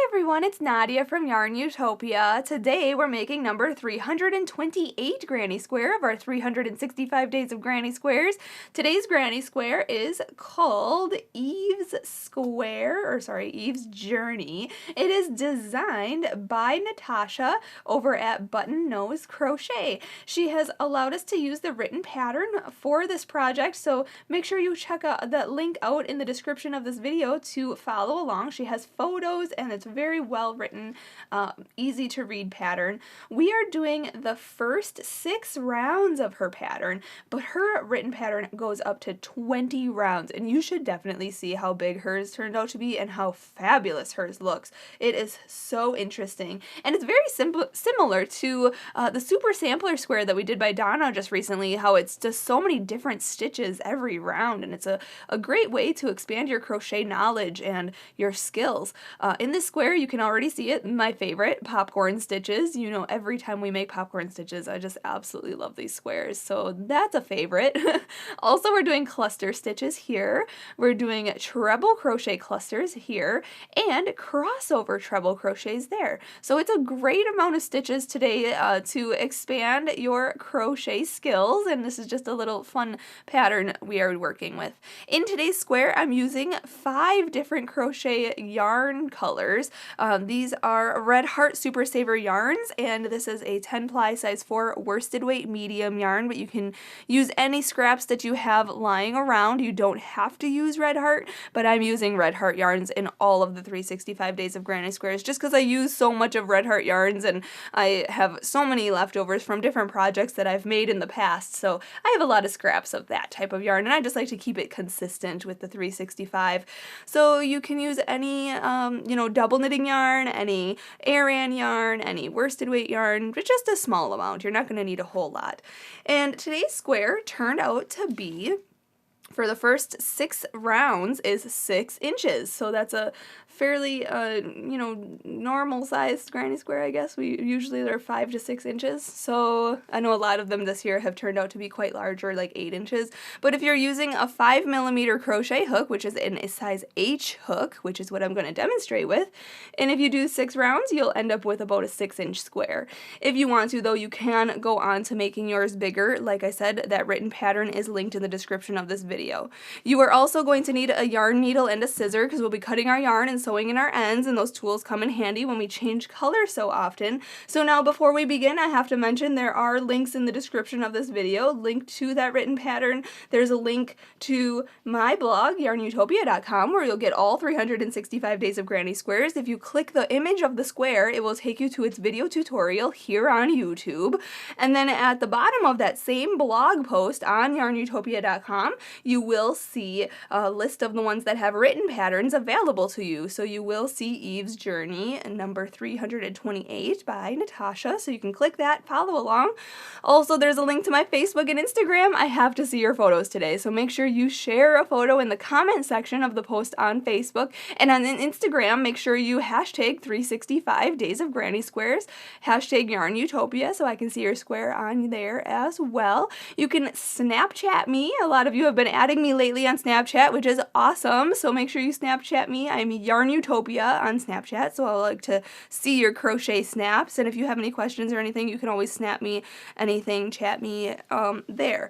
everyone, it's Nadia from YARNutopia. Today we're making number 328 Granny Square of our 365 Days of Granny Squares. Today's Granny Square is called Eve's Journey. It is designed by Natasha over at Button Nose Crochet. She has allowed us to use the written pattern for this project, so make sure you check out that link out in the description of this video to follow along. She has photos and it's very well written, easy to read pattern. We are doing the first 6 rounds of her pattern, but her written pattern goes up to 20 rounds, and you should definitely see how big hers turned out to be and how fabulous hers looks. It is so interesting, and it's very similar to the Super Sampler Square that we did by Donna just recently, how it's just so many different stitches every round, and it's a great way to expand your crochet knowledge and your skills. In this square, you can already see it, my favorite, popcorn stitches. You know, every time we make popcorn stitches, I just absolutely love these squares, so that's a favorite. Also, we're doing cluster stitches here. We're doing treble crochet clusters here, and crossover treble crochets there. So it's a great amount of stitches today to expand your crochet skills, and this is just a little fun pattern we are working with. In today's square, I'm using 5 different crochet yarn colors. These are Red Heart Super Saver yarns, and this is a 10 ply size 4 worsted weight medium yarn, but you can use any scraps that you have lying around. You don't have to use Red Heart, but I'm using Red Heart yarns in all of the 365 Days of Granny Squares just because I use so much of Red Heart yarns and I have so many leftovers from different projects that I've made in the past, so I have a lot of scraps of that type of yarn, and I just like to keep it consistent with the 365. So you can use any, double knitting yarn, any Aran yarn, any worsted weight yarn, but just a small amount. You're not going to need a whole lot. And today's square turned out to be, for the first 6 rounds, is 6 inches. So that's a fairly, normal sized granny square, I guess. Usually they're 5 to 6 inches. So I know a lot of them this year have turned out to be quite larger, like 8 inches. But if you're using a 5mm crochet hook, which is in a size H hook, which is what I'm going to demonstrate with, and if you do 6 rounds, you'll end up with about a 6-inch square. If you want to, though, you can go on to making yours bigger. Like I said, that written pattern is linked in the description of this video. You are also going to need a yarn needle and a scissor because we'll be cutting our yarn and sewing in our ends, and those tools come in handy when we change color so often. So now, before we begin, I have to mention there are links in the description of this video, linked to that written pattern. There's a link to my blog, YARNutopia.com, where you'll get all 365 Days of Granny Squares. If you click the image of the square, it will take you to its video tutorial here on YouTube. And then at the bottom of that same blog post on YARNutopia.com, you will see a list of the ones that have written patterns available to you. So you will see Eve's Journey, number 328 by Natasha, so you can click that, follow along. Also, there's a link to my Facebook and Instagram. I have to see your photos today, so make sure you share a photo in the comment section of the post on Facebook, and on Instagram, make sure you hashtag 365 Days of Granny Squares, hashtag YARNutopia, so I can see your square on there as well. You can Snapchat me. A lot of you have been adding me lately on Snapchat, which is awesome, so make sure you Snapchat me. I'm YARNutopia on Snapchat, so I like to see your crochet snaps, and if you have any questions or anything, you can always snap me anything, chat me there.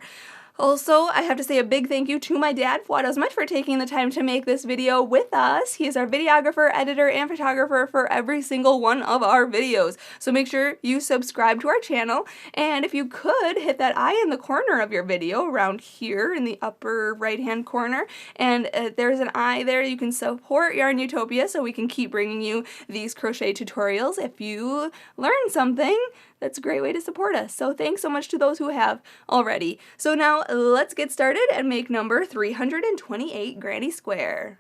Also, I have to say a big thank you to my dad, Fuad, for taking the time to make this video with us. He is our videographer, editor, and photographer for every single one of our videos. So make sure you subscribe to our channel, and if you could, hit that eye in the corner of your video, around here in the upper right-hand corner, and there's an eye there. You can support YARNutopia so we can keep bringing you these crochet tutorials. If you learn something, that's a great way to support us. So thanks so much to those who have already. So now let's get started and make number 328 Granny Square.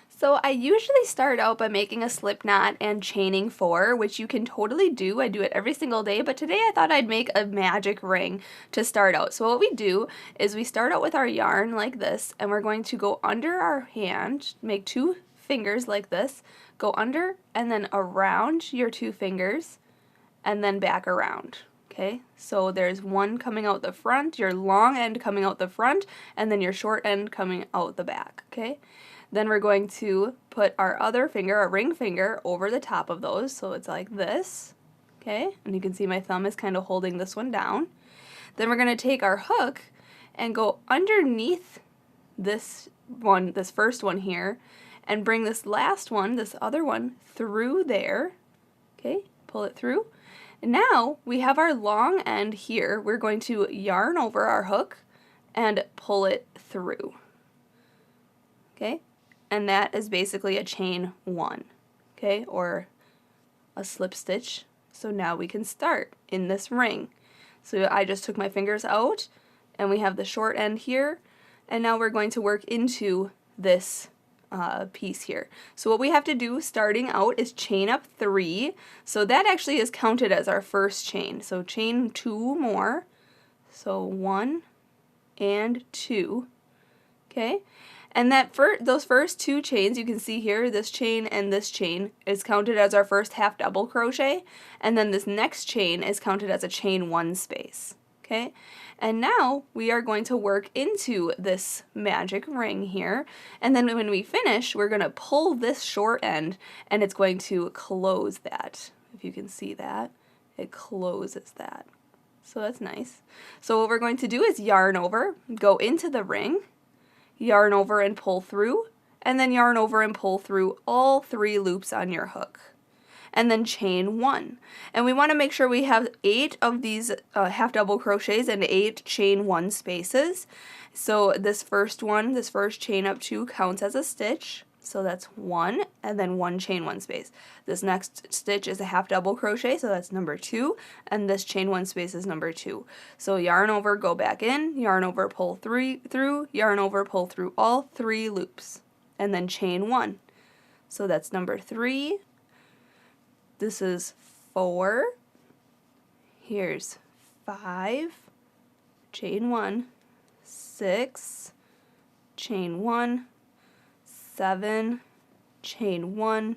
So I usually start out by making a slip knot and chaining 4, which you can totally do. I do it every single day, but today I thought I'd make a magic ring to start out. So what we do is we start out with our yarn like this, and we're going to go under our hand, make 2 fingers like this, go under and then around your 2 fingers, and then back around. Okay, so there's one coming out the front, your long end coming out the front, and then your short end coming out the back. Okay, Then we're going to put our other finger, our ring finger, over the top of those, so it's like this, okay? And you can see my thumb is kind of holding this one down. Then we're going to take our hook and go underneath this one, this first one here, and bring this last one, this other one, through there, okay? Pull it through. And now we have our long end here. We're going to yarn over our hook and pull it through, okay? And that is basically a chain 1, okay, or a slip stitch. So now we can start in this ring. So I just took my fingers out, and we have the short end here, and now we're going to work into this piece here. So what we have to do starting out is chain up 3. So that actually is counted as our first chain. So chain 2 more. So 1 and 2. Okay? And that those first 2 chains, you can see here, this chain and this chain is counted as our first half double crochet, and then this next chain is counted as a chain 1 space. Okay? And now we are going to work into this magic ring here, and then when we finish, we're going to pull this short end, and it's going to close that. If you can see that, it closes that. So that's nice. So what we're going to do is yarn over, go into the ring, yarn over and pull through, and then yarn over and pull through all 3 loops on your hook. And then chain 1. And we want to make sure we have 8 of these half double crochets and 8 chain 1 spaces. So this first one, this first chain up 2 counts as a stitch. So that's 1, and then 1 chain 1 space. This next stitch is a half double crochet, so that's number 2, and this chain 1 space is number 2. So yarn over, go back in, yarn over, pull through, yarn over, pull through all 3 loops, and then chain 1. So that's number 3. This is 4. Here's 5, chain 1, 6, chain 1, 7, chain 1,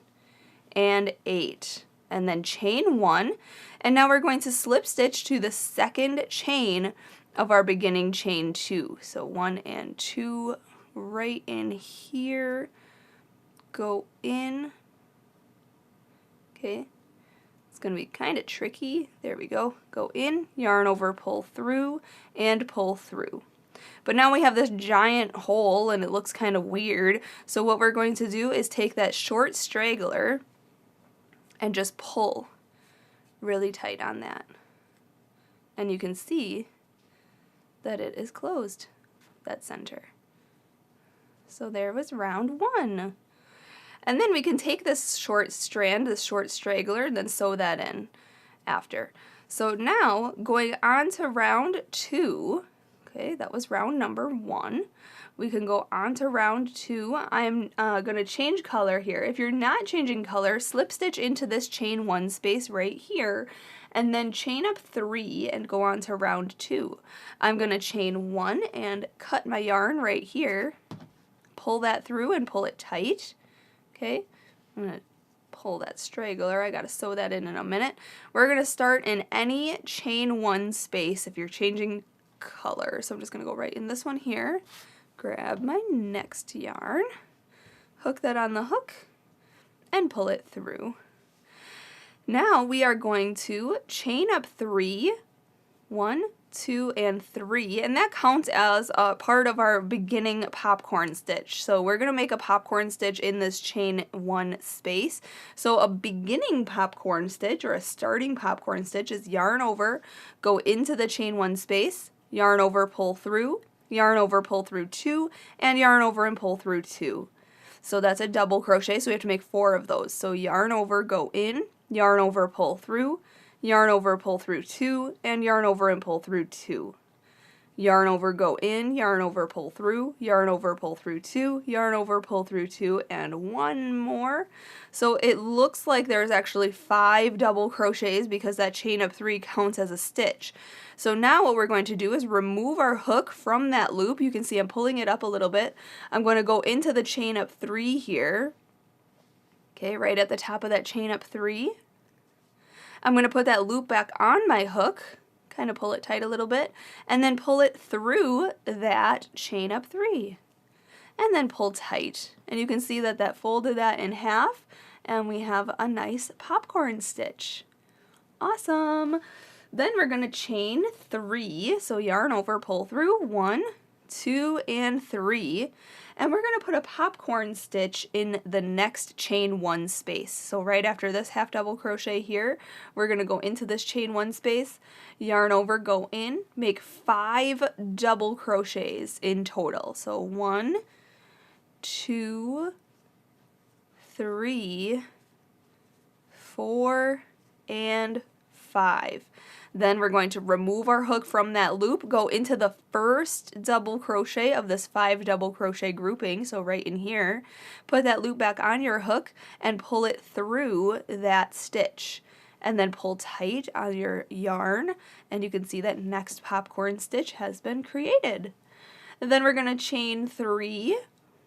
and 8, and then chain 1, and now we're going to slip stitch to the second chain of our beginning chain 2. So 1 and 2 right in here, go in, okay, it's going to be kind of tricky, there we go, go in, yarn over, pull through, and pull through. But now we have this giant hole and it looks kind of weird. So what we're going to do is take that short straggler and just pull really tight on that. And you can see that it is closed, that center. So there was round 1. And then we can take this short strand, this short straggler, and then sew that in after. So now going on to round 2. Okay, that was round number 1. We can go on to round 2. I'm going to change color here. If you're not changing color, slip stitch into this chain 1 space right here, and then chain up 3 and go on to round 2. I'm going to chain 1 and cut my yarn right here, pull that through and pull it tight. Okay, I'm going to pull that straggler. I got to sew that in a minute. We're going to start in any chain 1 space if you're changing color. So I'm just going to go right in this one here, grab my next yarn, hook that on the hook, and pull it through. Now we are going to chain up 3, 1, 2, and 3, and that counts as a part of our beginning popcorn stitch. So we're going to make a popcorn stitch in this chain 1 space. So a beginning popcorn stitch or a starting popcorn stitch is yarn over, go into the chain 1 space, yarn over, pull through, yarn over, pull through 2, and yarn over and pull through 2. So that's a double crochet, so we have to make 4 of those. So yarn over, go in, yarn over, pull through, yarn over, pull through 2, and yarn over and pull through 2. Yarn over, go in, yarn over, pull through, yarn over, pull through 2, yarn over, pull through 2, and 1 more. So it looks like there's actually 5 double crochets because that chain up 3 counts as a stitch. So now what we're going to do is remove our hook from that loop. You can see I'm pulling it up a little bit. I'm going to go into the chain up 3 here. Okay, right at the top of that chain up 3. I'm going to put that loop back on my hook, kind of pull it tight a little bit, and then pull it through that chain up 3. and then pull tight. And you can see that that folded that in half, and we have a nice popcorn stitch. Awesome! Then we're going to chain 3, so yarn over, pull through, 1, 2, and 3, and we're going to put a popcorn stitch in the next chain 1 space. So right after this half double crochet here, we're going to go into this chain 1 space, yarn over, go in, make 5 double crochets in total. So 1, 2, 3, 4, and 5. Then we're going to remove our hook from that loop, go into the first double crochet of this 5 double crochet grouping, so right in here, put that loop back on your hook and pull it through that stitch. And then pull tight on your yarn, and you can see that next popcorn stitch has been created. And then we're going to chain 3,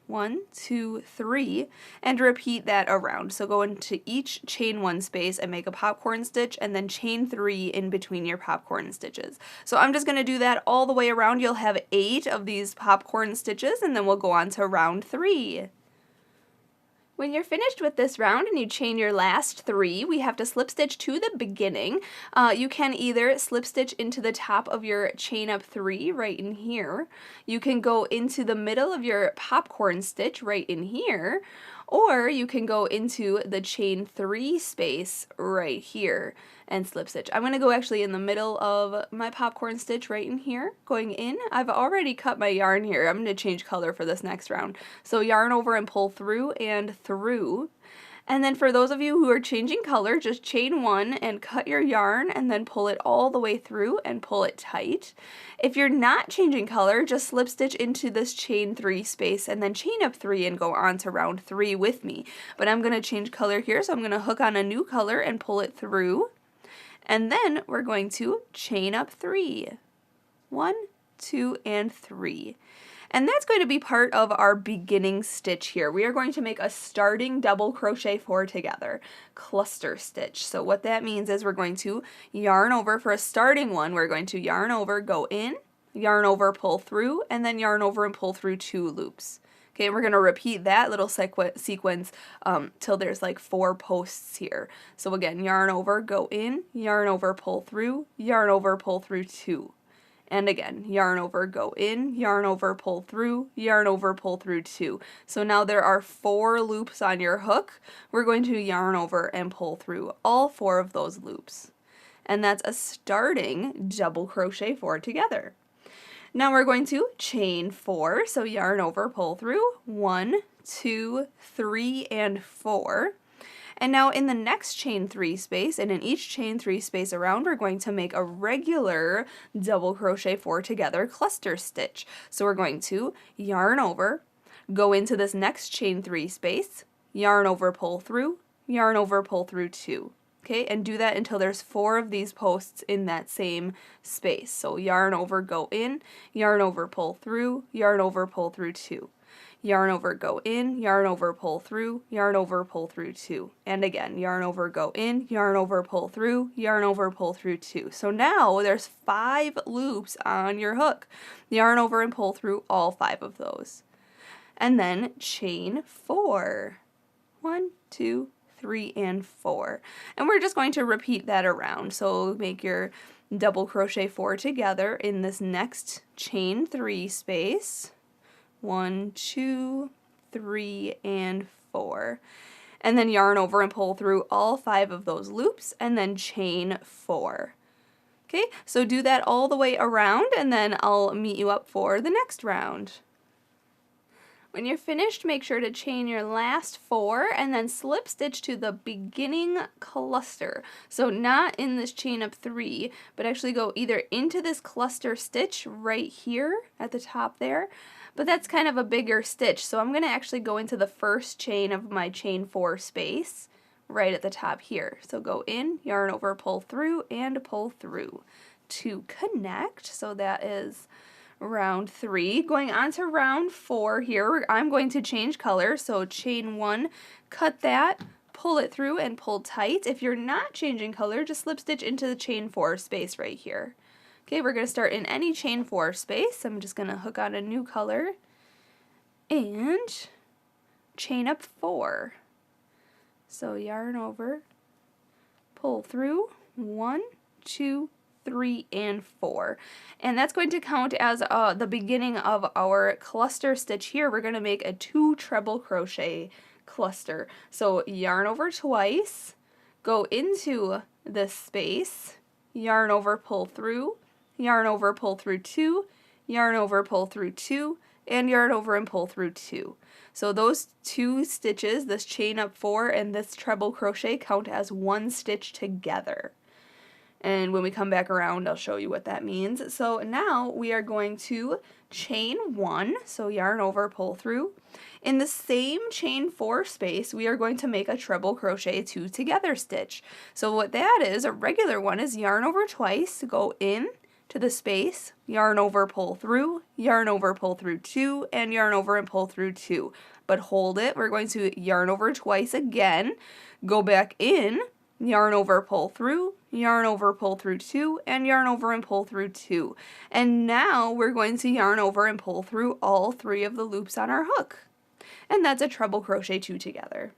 1, 2, 3, and repeat that around. So go into each chain 1 space and make a popcorn stitch, and then chain 3 in between your popcorn stitches. So I'm just going to do that all the way around. You'll have 8 of these popcorn stitches, and then we'll go on to round 3. When you're finished with this round and you chain your last 3, we have to slip stitch to the beginning. You can either slip stitch into the top of your chain up 3 right in here. You can go into the middle of your popcorn stitch right in here, or you can go into the chain 3 space right here and slip stitch. I'm going to go actually in the middle of my popcorn stitch right in here, going in. I've already cut my yarn here. I'm going to change color for this next round. So yarn over and pull through and through. And then for those of you who are changing color, just chain 1 and cut your yarn and then pull it all the way through and pull it tight. If you're not changing color, just slip stitch into this chain 3 space and then chain up 3 and go on to round 3 with me. But I'm going to change color here, so I'm going to hook on a new color and pull it through. And then we're going to chain up 3. 1, 2, and 3. And that's going to be part of our beginning stitch here. We are going to make a starting double crochet 4 together, cluster stitch. So what that means is we're going to yarn over for a starting one. We're going to yarn over, go in, yarn over, pull through, and then yarn over and pull through 2 loops. Okay, we're going to repeat that little sequence till there's like 4 posts here. So again, yarn over, go in, yarn over, pull through, yarn over, pull through 2. And again, yarn over, go in, yarn over, pull through, yarn over, pull through 2. So now there are 4 loops on your hook. We're going to yarn over and pull through all 4 of those loops. And that's a starting double crochet 4 together. Now we're going to chain 4, so yarn over, pull through, 1, 2, 3, and 4. And now in the next chain 3 space, and in each chain 3 space around, we're going to make a regular double crochet 4 together cluster stitch. So we're going to yarn over, go into this next chain 3 space, yarn over, pull through, yarn over, pull through 2. Okay, and do that until there's 4 of these posts in that same space. So yarn over, go in, yarn over, pull through, yarn over, pull through 2. Yarn over, go in, yarn over, pull through, yarn over, pull through 2. And again, yarn over, go in, yarn over, pull through, yarn over, pull through 2. So now there's 5 loops on your hook. Yarn over and pull through all 5 of those. And then chain 4. 1, 2, 3, and 4. And we're just going to repeat that around. So make your double crochet 4 together in this next chain 3 space. 1, 2, 3, and 4. And then yarn over and pull through all 5 of those loops and then chain 4. Okay, so do that all the way around and then I'll meet you up for the next round. When you're finished, make sure to chain your last 4 and then slip stitch to the beginning cluster. So not in this chain up 3, but actually go either into this cluster stitch right here at the top there, but that's kind of a bigger stitch. So I'm going to actually go into the first chain of my chain 4 space right at the top here. So go in, yarn over, pull through, and pull through to connect. So that is round 3. Going on to round 4 here, I'm going to change color. So chain 1, cut that, pull it through, and pull tight. If you're not changing color, just slip stitch into the chain 4 space right here. Okay, we're going to start in any chain 4 space. I'm just going to hook on a new color and chain up 4. So yarn over, pull through 1, 2, 3, and 4. And that's going to count as the beginning of our cluster stitch here. We're going to make a 2 treble crochet cluster. So yarn over twice, go into this space, yarn over, pull through, yarn over, pull through 2, yarn over, pull through 2, and yarn over and pull through 2. So those 2 stitches, this chain up 4 and this treble crochet, count as 1 stitch together. And when we come back around, I'll show you what that means. So now we are going to chain 1, so yarn over, pull through. In the same chain 4 space, we are going to make a treble crochet 2 together stitch. So what that is, a regular one, is yarn over twice, go in to the space, yarn over, pull through, yarn over, pull through 2, and yarn over and pull through 2. But hold it, we're going to yarn over twice again, go back in, yarn over, pull through, yarn over, pull through 2, and yarn over and pull through 2. And now we're going to yarn over and pull through all 3 of the loops on our hook. And that's a treble crochet 2 together.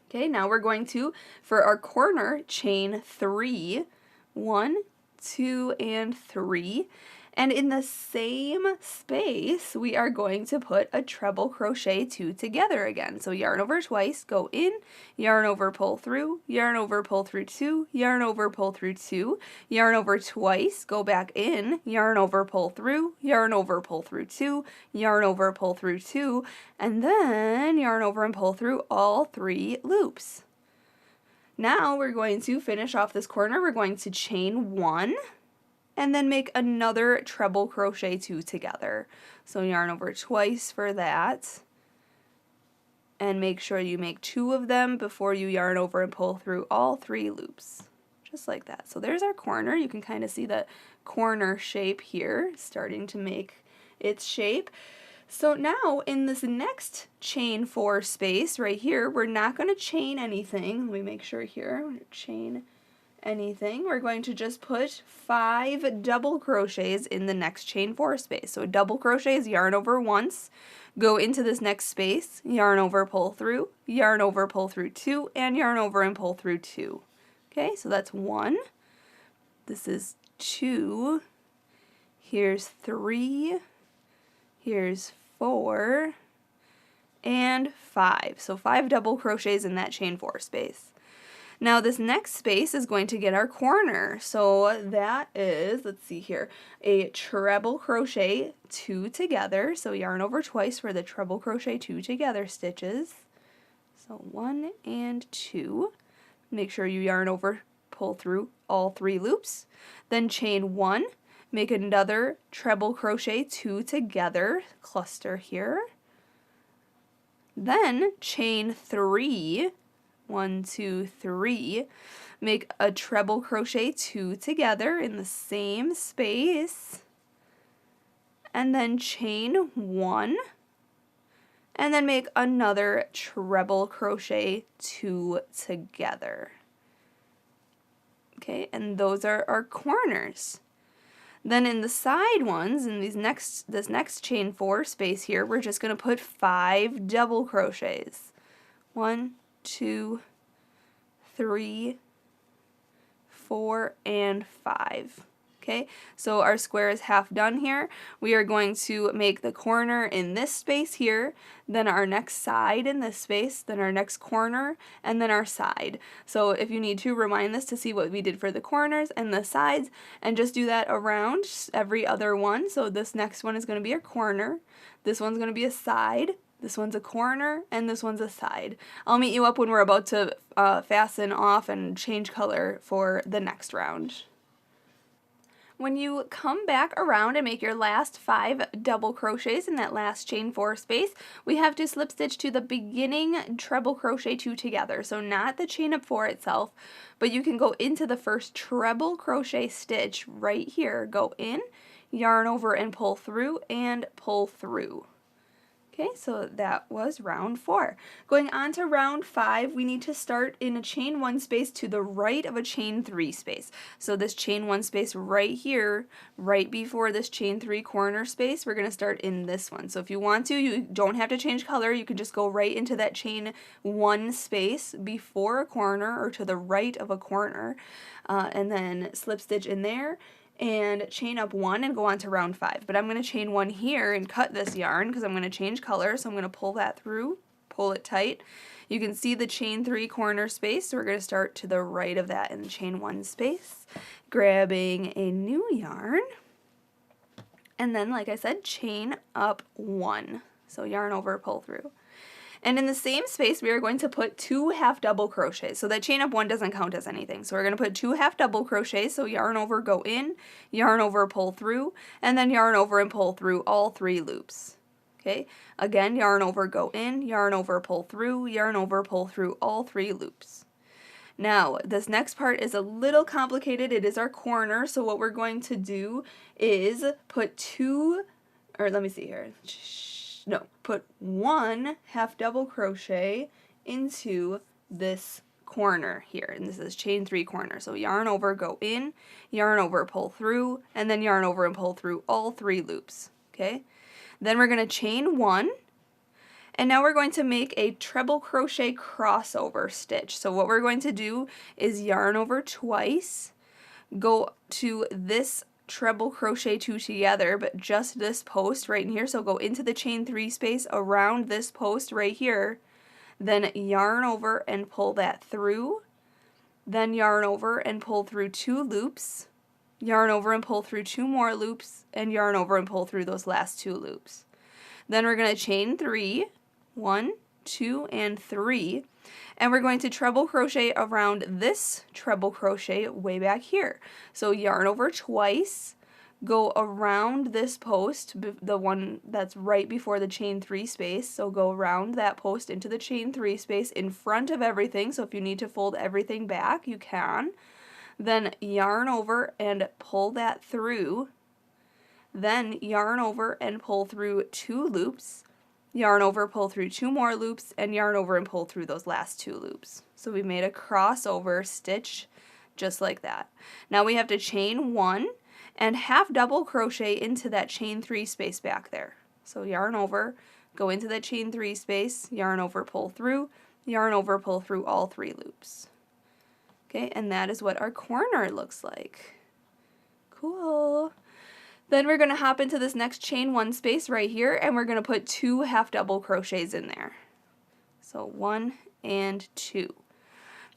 Okay, now we're going to, for our corner, chain 3, 1, 2, and 3. And in the same space, we are going to put a treble crochet 2 together again. So yarn over twice, go in, yarn over, pull through, yarn over, pull through 2, yarn over, pull through 2, yarn over twice, go back in, yarn over, pull through, yarn over, pull through 2, yarn over, pull through 2, and then yarn over and pull through all 3 loops. Now we're going to finish off this corner. We're going to chain 1, and then make another treble crochet 2 together. So yarn over twice for that, and make sure you make 2 of them before you yarn over and pull through all 3 loops, just like that. So there's our corner. You can kind of see the corner shape here starting to make its shape. So now in this next chain 4 space right here, we're not going to chain anything. Let me make sure here, chain anything. We're going to just put 5 double crochets in the next chain 4 space. So double crochet is yarn over once, go into this next space, yarn over, pull through, yarn over, pull through 2, and yarn over and pull through 2. Okay, so that's 1. This is 2. Here's 3. Here's 4. And 5. So 5 double crochets in that chain 4 space. Now this next space is going to get our corner, so that is, let's see here, a treble crochet 2 together, so yarn over twice for the treble crochet 2 together stitches, so 1 and 2, make sure you yarn over, pull through all 3 loops, then chain 1, make another treble crochet 2 together, cluster here, then chain 3, 1, 2, 3, make a treble crochet 2 together in the same space, and then chain 1, and then make another treble crochet 2 together. Okay, and those are our corners. Then in the side ones, in this next chain 4 space here, we're just going to put 5 double crochets. 1, 2, 3, 4, and 5. Okay, so our square is half done here. We are going to make the corner in this space here, then our next side in this space, then our next corner, and then our side. So if you need to, rewind this to see what we did for the corners and the sides, and just do that around every other one. So this next one is going to be a corner, this one's going to be a side, this one's a corner, and this one's a side. I'll meet you up when we're about to fasten off and change color for the next round. When you come back around and make your last 5 double crochets in that last chain 4 space, we have to slip stitch to the beginning treble crochet 2 together. So not the chain up 4 itself, but you can go into the first treble crochet stitch right here. Go in, yarn over and pull through, and pull through. Okay, so that was round 4. Going on to round 5, we need to start in a chain 1 space to the right of a chain 3 space. So this chain 1 space right here, right before this chain 3 corner space, we're going to start in this one. So if you want to, you don't have to change color. You can just go right into that chain 1 space before a corner or to the right of a corner, and then slip stitch in there and chain up 1 and go on to round 5. But I'm going to chain 1 here and cut this yarn because I'm going to change color. So I'm going to pull that through, pull it tight. You can see the chain 3 corner space, so we're going to start to the right of that in the chain 1 space, grabbing a new yarn, and then, like I said, chain up 1. So yarn over, pull through. And in the same space, we are going to put 2 half double crochets. So that chain up 1 doesn't count as anything. So we're going to put 2 half double crochets. So yarn over, go in, yarn over, pull through, and then yarn over and pull through all 3 loops. Okay, again, yarn over, go in, yarn over, pull through, yarn over, pull through all 3 loops. Now, this next part is a little complicated. It is our corner. So what we're going to do is put put 1 half double crochet into this corner here, and this is chain 3 corner. So yarn over, go in, yarn over, pull through, and then yarn over and pull through all 3 loops. Okay, then we're going to chain 1, and now we're going to make a treble crochet crossover stitch. So what we're going to do is yarn over twice, go to this treble crochet 2 together, but just this post right in here. So go into the chain 3 space around this post right here, then yarn over and pull that through, then yarn over and pull through 2 loops, yarn over and pull through 2 more loops, and yarn over and pull through those last 2 loops. Then we're going to chain 3, 1, 2, and 3, and we're going to treble crochet around this treble crochet way back here. So yarn over twice, go around this post, the one that's right before the chain 3 space, so go around that post into the chain 3 space in front of everything. So if you need to fold everything back, you can. Then yarn over and pull that through, then yarn over and pull through 2 loops, yarn over, pull through 2 more loops, and yarn over and pull through those last 2 loops. So we made a crossover stitch just like that. Now we have to chain 1 and half double crochet into that chain 3 space back there. So yarn over, go into that chain 3 space, yarn over, pull through, yarn over, pull through all 3 loops. Okay, and that is what our corner looks like. Cool. Then we're going to hop into this next chain 1 space right here, and we're going to put 2 half double crochets in there. So 1 and 2.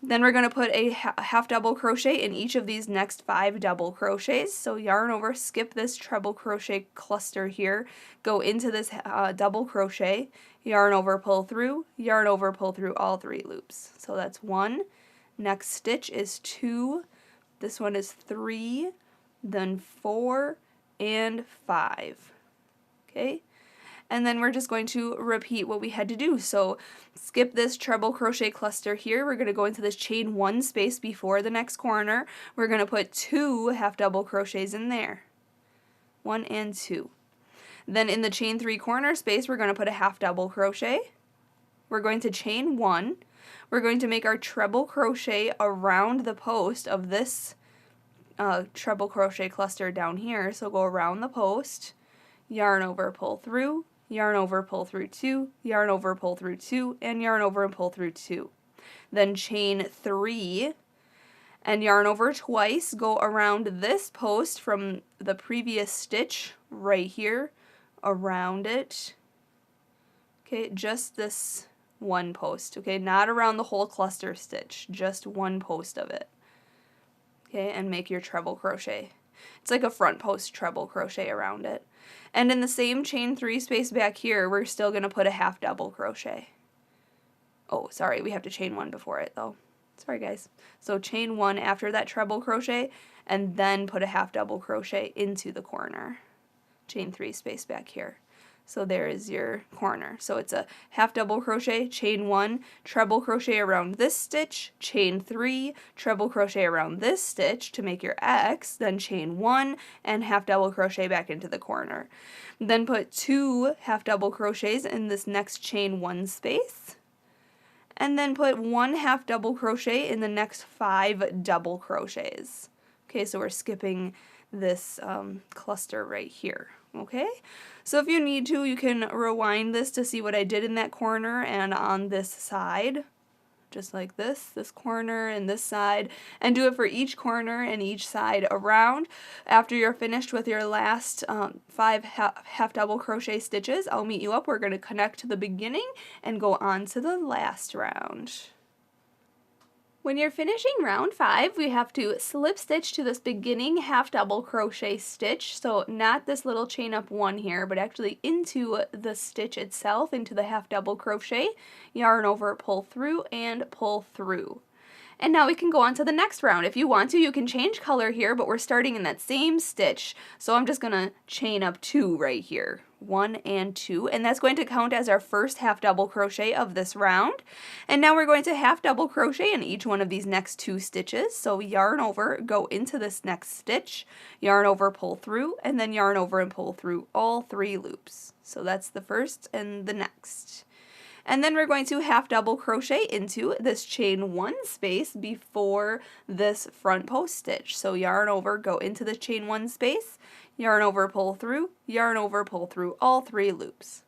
Then we're going to put a half double crochet in each of these next 5 double crochets. So yarn over, skip this treble crochet cluster here, go into this double crochet, yarn over, pull through, yarn over, pull through all 3 loops. So that's 1. Next stitch is 2. This one is 3, then 4, and 5. Okay, and then we're just going to repeat what we had to do. So skip this treble crochet cluster here. We're going to go into this chain 1 space before the next corner. We're going to put 2 half double crochets in there, 1 and 2. Then in the chain 3 corner space, we're going to put a half double crochet. We're going to chain 1. We're going to make our treble crochet around the post of this treble crochet cluster down here. So go around the post, yarn over, pull through, yarn over, pull through 2, yarn over, pull through 2, and yarn over and pull through 2. Then chain 3 and yarn over twice, go around this post from the previous stitch right here, around it. Okay, just this one post, okay, not around the whole cluster stitch, just one post of it. Okay, and make your treble crochet. It's like a front post treble crochet around it. And in the same chain 3 space back here, we're still going to put a half double crochet. Oh, sorry, we have to chain 1 before it though. Sorry guys. So chain 1 after that treble crochet, and then put a half double crochet into the corner. Chain 3 space back here. So there is your corner. So it's a half double crochet, chain 1, treble crochet around this stitch, chain 3, treble crochet around this stitch to make your X, then chain 1 and half double crochet back into the corner. Then put 2 half double crochets in this next chain 1 space. And then put 1 half double crochet in the next 5 double crochets. Okay, so we're skipping this cluster right here. Okay, so if you need to, you can rewind this to see what I did in that corner and on this side, just like this corner and this side, and do it for each corner and each side around. After you're finished with your last 5 half double crochet stitches, I'll meet you up. We're going to connect to the beginning and go on to the last round. When you're finishing round 5, we have to slip stitch to this beginning half double crochet stitch, so not this little chain up 1 here, but actually into the stitch itself, into the half double crochet, yarn over, pull through, and pull through. And now we can go on to the next round. If you want to, you can change color here, but we're starting in that same stitch, so I'm just going to chain up 2 right here. 1 and 2, and that's going to count as our first half double crochet of this round. And now we're going to half double crochet in each one of these next 2 stitches. So yarn over, go into this next stitch, yarn over, pull through, and then yarn over and pull through all 3 loops. So that's the first and the next. And then we're going to half double crochet into this chain 1 space before this front post stitch. So yarn over, go into the chain 1 space, yarn over, pull through all 3 loops.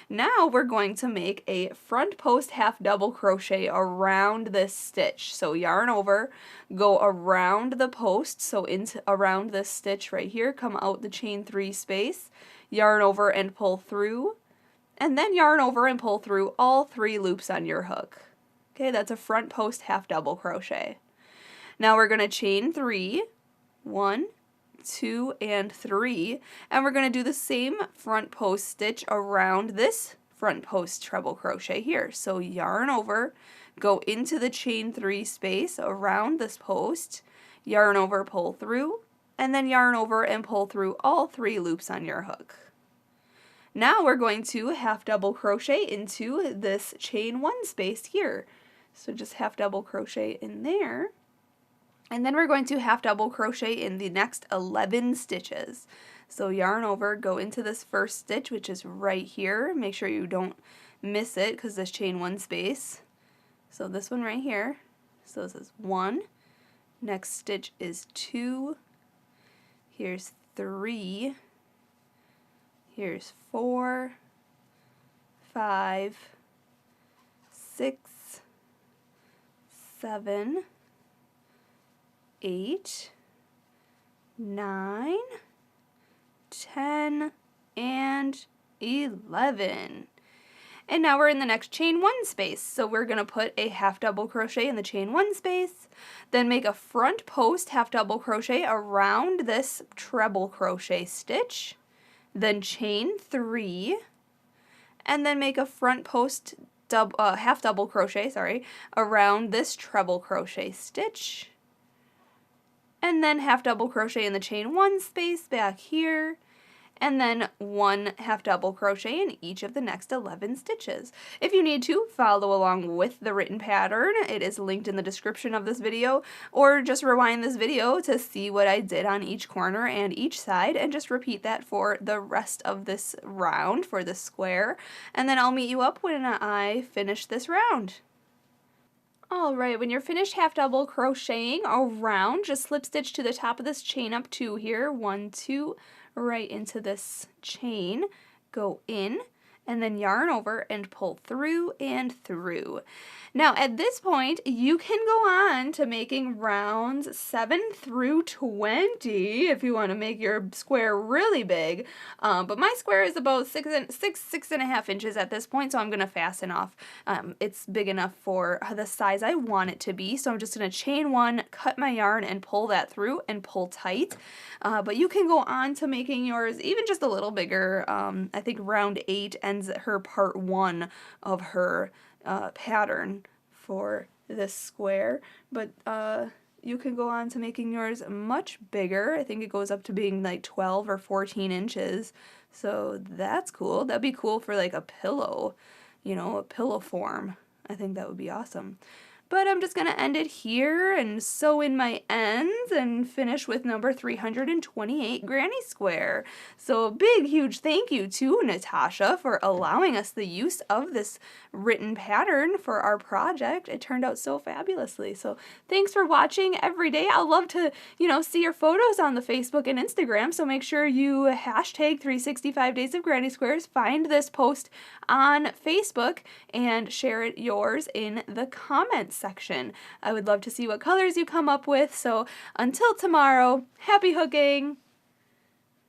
Now we're going to make a front post half double crochet around this stitch. So yarn over, go around the post, so into around this stitch right here, come out the chain 3 space, yarn over and pull through, and then yarn over and pull through all 3 loops on your hook. Okay, that's a front post half double crochet. Now we're going to chain 3, 1, 2, and 3, and we're going to do the same front post stitch around this front post treble crochet here. So yarn over, go into the chain 3 space around this post, yarn over, pull through, and then yarn over and pull through all 3 loops on your hook. Now we're going to half double crochet into this chain 1 space here. So just half double crochet in there. And then we're going to half double crochet in the next 11 stitches. So yarn over, go into this first stitch, which is right here. Make sure you don't miss it because this chain 1 space. So this one right here. So this is 1. Next stitch is 2. Here's 3. Here's 4, 5, 6, 7, 8, 9, 10, and 11. And now we're in the next chain 1 space. So we're going to put a half double crochet in the chain 1 space, then make a front post half double crochet around this treble crochet stitch, then chain 3, and then make a front post half double crochet, around this treble crochet stitch, and then half double crochet in the chain 1 space back here, and then 1 half double crochet in each of the next 11 stitches. If you need to, follow along with the written pattern. It is linked in the description of this video, or just rewind this video to see what I did on each corner and each side, and just repeat that for the rest of this round, for this square, and then I'll meet you up when I finish this round. Alright, when you're finished half double crocheting around, just slip stitch to the top of this chain up 2 here, 1, 2, right into this chain, go in, and then yarn over and pull through and through. Now at this point you can go on to making rounds 7 through 20 if you want to make your square really big, but my square is about 6.5 inches at this point, so I'm going to fasten off. It's big enough for the size I want it to be, so I'm just going to chain 1, cut my yarn, and pull that through and pull tight. But you can go on to making yours even just a little bigger. I think round 8 ends her part 1 of her pattern for this square, but you can go on to making yours much bigger. I think it goes up to being like 12 or 14 inches. So that's cool. That'd be cool for like a pillow, you know, a pillow form. I think that would be awesome. But I'm just going to end it here and sew in my ends and finish with number 328 granny square. So a big, huge thank you to Natasha for allowing us the use of this written pattern for our project. It turned out so fabulously. So thanks for watching every day. I'd love to, you know, see your photos on the Facebook and Instagram. So make sure you hashtag 365 Days of Granny Squares. Find this post on Facebook and share it yours in the comments section. I would love to see what colors you come up with. So until tomorrow, happy hooking!